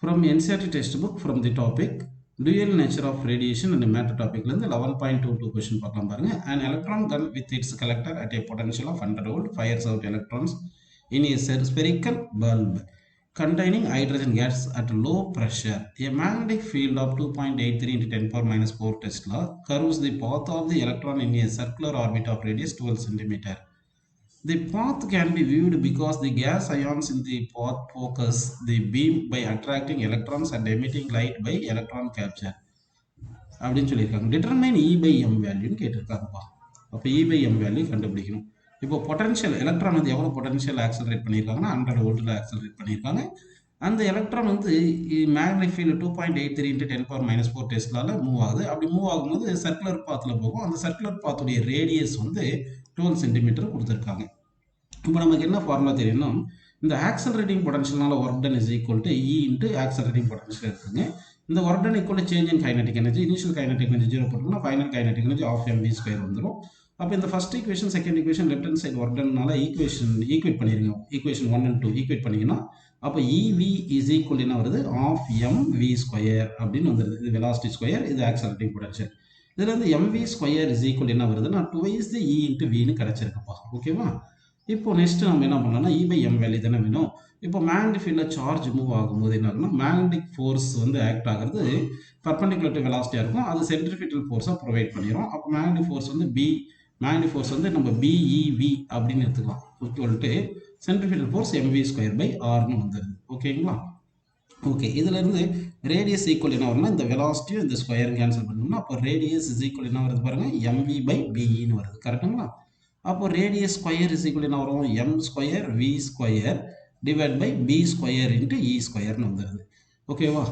From Ncert textbook from the topic dual nature of radiation and matter topic la 11.22 question பார்க்கலாம் பாருங்க. An electron gun with its collector at a potential of 100 volt fires out electrons in a spherical bulb containing hydrogen gas at low pressure. A magnetic field of 2.83 into 10 power minus 4 Tesla curves the path of the electron in a circular orbit of radius 12 centimeter. The path can be viewed because the gas ions in the path focus the beam by attracting electrons and emitting light by electron capture. அப்படின்னு சொல்லியிருக்காங்க. Determine E by M வேல்யூன்னு கேட்டிருக்காங்கப்பா. அப்போ E by M value கண்டுபிடிக்கணும். இப்போ potential electron வந்து எவ்வளோ potential accelerate பண்ணியிருக்காங்கன்னா 100 வோல்ட்டில் accelerate பண்ணியிருக்காங்க. அந்த எலக்ட்ரான் வந்து magnetic field 2.83 into 10 power minus 4 டெஸ்லால மூவ் ஆகுது. அப்படி மூவ் ஆகும்போது சர்க்குலர் பாத்தில் போகும். அந்த சர்க்குலர் பாத்துடைய ரேடியஸ் வந்து 12 சென்டிமீட்டர் கொடுத்துருக்காங்க. இப்போ நமக்கு என்ன ஃபார்முலா தெரியும்னா இந்த ஆக்சலரேட்டிங் பொட்டன்ஷியல்னால work done is equal to E into accelerating potential இருக்குங்க. இந்த work done equal to change in kinetic energy, initial kinetic energy 0 போட்டோம்னா final kinetic energy half mv square வந்துடும். அப்போ இந்த first equation second equation left hand side work டன்னால equate பண்ணிருங்க. Equation 1 and 2 equate பண்ணிங்கன்னா அப்போ EV இஸ் ஈக்குவல் என்ன வருது ஆஃப் mv ஸ்கொயர் அப்படின்னு வந்துடுது. இது வெலாசிட்டி ஸ்கொயர், இது ஆக்சலரேட்டிங் பொட்டன்ஷியல். இதுல இருந்து mv ஸ்கொயர் இஸ் ஈக்குவல் என்ன வருதுன்னா 2 தி E இன்ட்டு வின்னு கிடைச்சிருக்குப்பா. ஓகேவா? இப்போ நெக்ஸ்ட் நம்ம என்ன பண்ணலாம்னா E by M வேல்யூ தானே வேணும். இப்போ மேக்னெட்டிக் ஃபீல்டில் சார்ஜ் மூவ் ஆகும்போது என்ன ஆகும்னா மேக்னெட்டிக் ஃபோர்ஸ் வந்து ஆக்ட் ஆகிறது பர்பெண்டிகுலர் டு வெலாசிட்டியாக இருக்கும். அது சென்ட்ரிஃபியூகல் ஃபோர்ஸாக ப்ரொவைட் பண்ணிடும். அப்போ மேக்னெட்டிக் ஃபோர்ஸ் வந்து மேக்னெட்டிக் ஃபோர்ஸ் வந்து நம்ம BEV அப்படின்னு எடுத்துக்கலாம். Equal to centrifugal force mv square by ஆர்னு வந்துடுது. ஓகேங்களா? ஓகே, இதுல இருந்து ரேடியஸ் ஈக்குவல் என்ன வரும்னா இந்த வெலாசிட்டியும் இந்த ஸ்கொயர் கேன்சல் பண்ணோம்னா அப்போ ரேடியஸ் இஸ் ஈக்குவல் என்ன வருது பாருங்க mv by BEன்னு வருது. கரெக்டுங்களா? அப்போ ரேடியஸ் ஸ்கொயர் இஸ் ஈக்குவல் என்ன வரும் m square v square divide by b square into E ஸ்கொயர்னு வந்துடுது. ஓகேவா?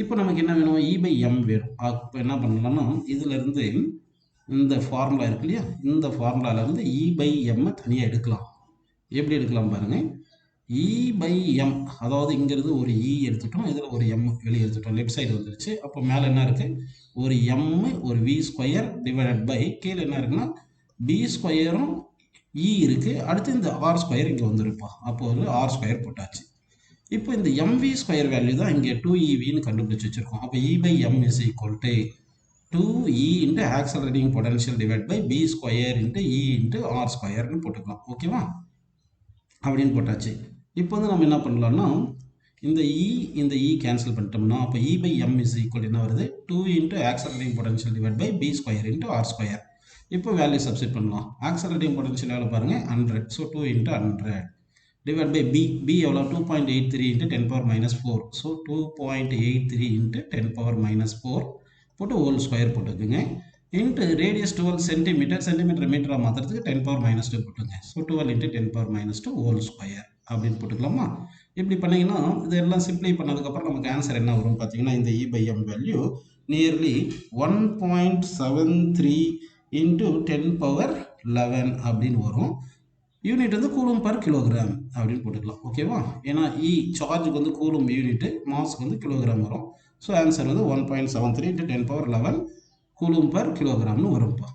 இப்போ நமக்கு என்ன வேணும் E by M வேணும். அப்போ என்ன பண்ணலாம்னா இதுல இருந்து இந்த ஃபார்முலா இருக்கு இல்லையா, இந்த ஃபார்முலால இருந்து E by M தனியாக எடுக்கலாம். எப்படி எடுக்கலாம் பாருங்க. E by M அதாவது இங்கிறது ஒரு E எடுத்துட்டோம், இதில் ஒரு M வெளியே எடுத்துட்டோம், லெஃப்ட் சைடு வந்துருச்சு. அப்போ மேலே என்ன இருக்கு ஒரு M ஒரு v ஸ்கொயர் டிவைடட் பை கீழே என்ன இருக்குன்னா b ஸ்கொயரும் E இருக்கு. அடுத்து இந்த r ஸ்கொயர் இங்கே வந்துருப்பா. அப்போ ஒரு r ஸ்கொயர் போட்டாச்சு. இப்போ இந்த mv ஸ்கொயர் வேல்யூ தான் இங்கே 2EVன்னு கண்டுபிடிச்சு வச்சிருக்கோம். அப்போ E by M is equal to 2E into accelerating potential divide by b square into E into r ஸ்கொயர்னு போட்டுக்கலாம். ஓகேவா? அப்படின்னு போட்டாச்சு. இப்போ வந்து நம்ம என்ன பண்ணலாம்னா இந்த E கேன்சல் பண்ணிட்டோம்னா அப்போ E by M is equal என்ன வருது 2 into accelerating potential divide by b square into r square. இப்போ வேல்யூ சப்ஸ்டிட் பண்ணலாம். ஆக்சலரேட்டிங் பொட்டன்ஷியல் எவ்வளோ பாருங்க 100. So 2 into 100 divide by b எவ்வளோ 2.83 into 10 power minus 4. So 2.83 into 10 power minus 4 போட்டு whole square போட்டுக்குங்க. Into radius 12 centimetre, centimetre மீட்டராக மாற்றுறதுக்கு 10 power minus 2 போட்டுங்க. So 12 into 10 power minus 2 whole square அப்படின்னு போட்டுக்கலாமா? இப்படி பண்ணிங்கன்னா இதெல்லாம் சிம்ப்ளை பண்ணதுக்கப்புறம் நமக்கு ஆன்சர் என்ன வரும் பார்த்தீங்கன்னா இந்த E by M value nearly 1.73 into 10 power 11 அப்படின்னு வரும். யூனிட் வந்து கூலும் பர் கிலோகிராம் அப்படின்னு போட்டுக்கலாம். ஓகேவா? ஏன்னா சார்ஜுக்கு வந்து கூலும் யூனிட், மாஸ்க்கு வந்து கிலோகிராம் வரும். ஸோ ஆன்சர் வந்து 1.73 இன்ட்டு 10 பவர் 11 கூலும் பர் கிலோகிராம்னு வரும்ப்பா.